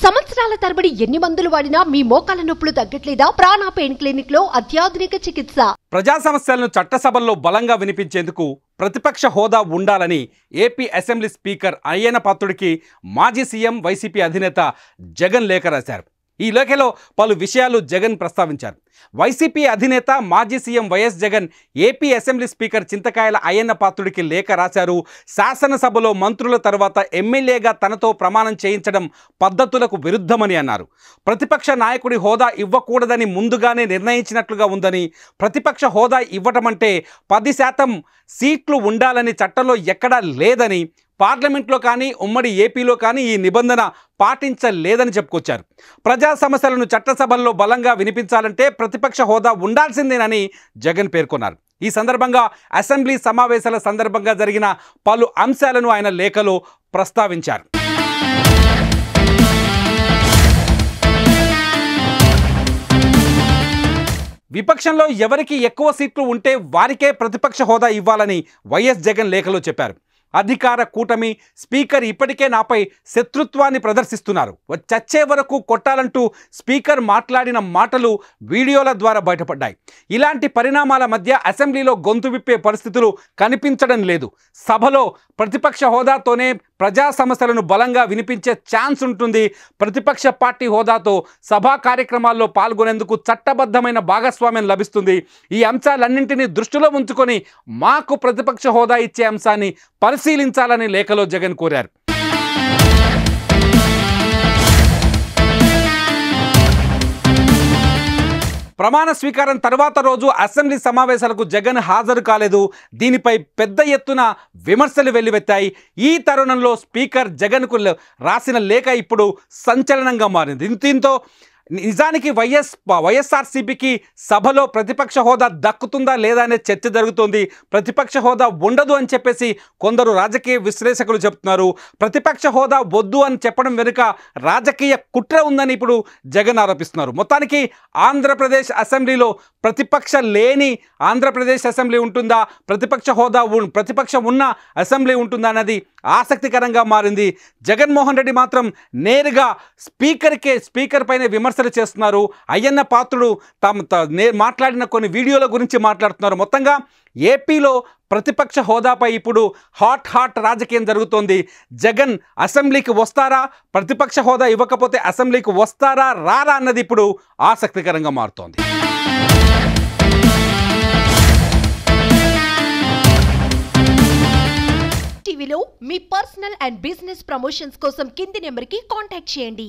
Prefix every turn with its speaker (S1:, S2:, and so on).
S1: సంవత్సరాల తరబడి ఎన్ని మందులు వాడినా మీ మోకాల నొప్పులు తగ్గట్లేదా? ప్రాణ పెయిన్ క్లినిక్ లో అత్యాధునిక చికిత్స.
S2: ప్రజా సమస్యలను చట్టసభల్లో బలంగా వినిపించేందుకు ప్రతిపక్ష హోదా ఉండాలని ఏపీ అసెంబ్లీ స్పీకర్ అయ్యన్న పాత్రుడికి మాజీ సీఎం వైసీపీ అధినేత జగన్ లేఖ రాశారు. ఈ లేఖలో పలు విషయాలు జగన్ ప్రస్తావించారు. వైసీపీ అధినేత మాజీ CM YS Jagan AP assembly speaker Chintakayala Ayyanna పాత్రుడికి లేఖ రాశారు. శాసనసభలో మంత్రుల తర్వాత ఎమ్మెల్యేగా తనతో ప్రమాణం చేయించడం పద్ధతులకు విరుద్ధమని అన్నారు. ప్రతిపక్ష నాయకుడి హోదా ఇవ్వకూడదని ముందుగానే నిర్ణయించినట్లుగా ఉందని, ప్రతిపక్ష హోదా ఇవ్వటమంటే 10% సీట్లు ఉండాలని చట్టంలో ఎక్కడా లేదని, పార్లమెంట్లో కానీ ఉమ్మడి ఏపీలో కానీ ఈ నిబంధన పాటించలేదని చెప్పుకొచ్చారు. ప్రజా సమస్యలను చట్టసభల్లో బలంగా వినిపించాలంటే ప్రతిపక్ష హోదా ఉండాల్సిందేనని జగన్ పేర్కొన్నారు. ఈ సందర్భంగా అసెంబ్లీ సమావేశాల సందర్భంగా జరిగిన పలు అంశాలను ఆయన లేఖలో ప్రస్తావించారు. విపక్షంలో ఎవరికి ఎక్కువ సీట్లు ఉంటే వారికే ప్రతిపక్ష హోదా ఇవ్వాలని వైఎస్ జగన్ లేఖలో చెప్పారు. అధికార కూటమి స్పీకర్ ఇప్పటికే నాపై శత్రుత్వాన్ని ప్రదర్శిస్తున్నారు, చచ్చే వరకు కొట్టాలంటూ స్పీకర్ మాట్లాడిన మాటలు వీడియోల ద్వారా బయటపడ్డాయి. ఇలాంటి పరిణామాల మధ్య అసెంబ్లీలో గొంతు విప్పే పరిస్థితులు కనిపించడం లేదు. సభలో ప్రతిపక్ష హోదాతోనే ప్రజా సమస్యలను బలంగా వినిపించే ఛాన్స్ ఉంటుంది. ప్రతిపక్ష పార్టీ హోదాతో సభా కార్యక్రమాల్లో పాల్గొనేందుకు చట్టబద్ధమైన భాగస్వామ్యం లభిస్తుంది. ఈ అంశాలన్నింటినీ దృష్టిలో ఉంచుకొని మాకు ప్రతిపక్ష హోదా ఇచ్చే అంశాన్ని పరిశీలించాలని లేఖలో జగన్ కోరారు. ప్రమాణ స్వీకారం తర్వాత రోజు అసెంబ్లీ సమావేశాలకు జగన్ హాజరు కాలేదు. దీనిపై పెద్ద ఎత్తున విమర్శలు వెల్లువెత్తాయి. ఈ తరుణంలో స్పీకర్ జగన్కు రాసిన లేఖ ఇప్పుడు సంచలనంగా మారింది. దీంతో నిజానికి వైఎస్ఆర్సీపీకి సభలో ప్రతిపక్ష హోదా దక్కుతుందా లేదా అనే చర్చ జరుగుతోంది. ప్రతిపక్ష హోదా ఉండదు అని చెప్పేసి కొందరు రాజకీయ విశ్లేషకులు చెప్తున్నారు. ప్రతిపక్ష హోదా వద్దు అని చెప్పడం వెనుక రాజకీయ కుట్ర ఉందని ఇప్పుడు జగన్ ఆరోపిస్తున్నారు. మొత్తానికి ఆంధ్రప్రదేశ్ అసెంబ్లీలో ప్రతిపక్ష లేని ఆంధ్రప్రదేశ్ అసెంబ్లీ ఉంటుందా, ప్రతిపక్షం ఉన్న అసెంబ్లీ ఉంటుందా అన్నది ఆసక్తికరంగా మారింది. జగన్మోహన్ రెడ్డి మాత్రం నేరుగా స్పీకర్ పైన విమర్శలు చేస్తున్నారు. అయ్యన్న పాత్రుడు మాట్లాడిన కొన్ని వీడియోల గురించి మాట్లాడుతున్నారు. మొత్తంగా ఏపీలో ప్రతిపక్ష హోదాపై ఇప్పుడు హాట్ రాజకీయం జరుగుతోంది. జగన్ అసెంబ్లీకి వస్తారా, ప్రతిపక్ష హోదా ఇవ్వకపోతే అసెంబ్లీకి వస్తారా రారా అన్నది ఇప్పుడు ఆసక్తికరంగా మారుతోంది.
S1: టీవీలో మీ పర్సనల్ అండ్ బిజినెస్ ప్రమోషన్స్ కోసం కింది నెంబర్కి కాంటాక్ట్ చేయండి.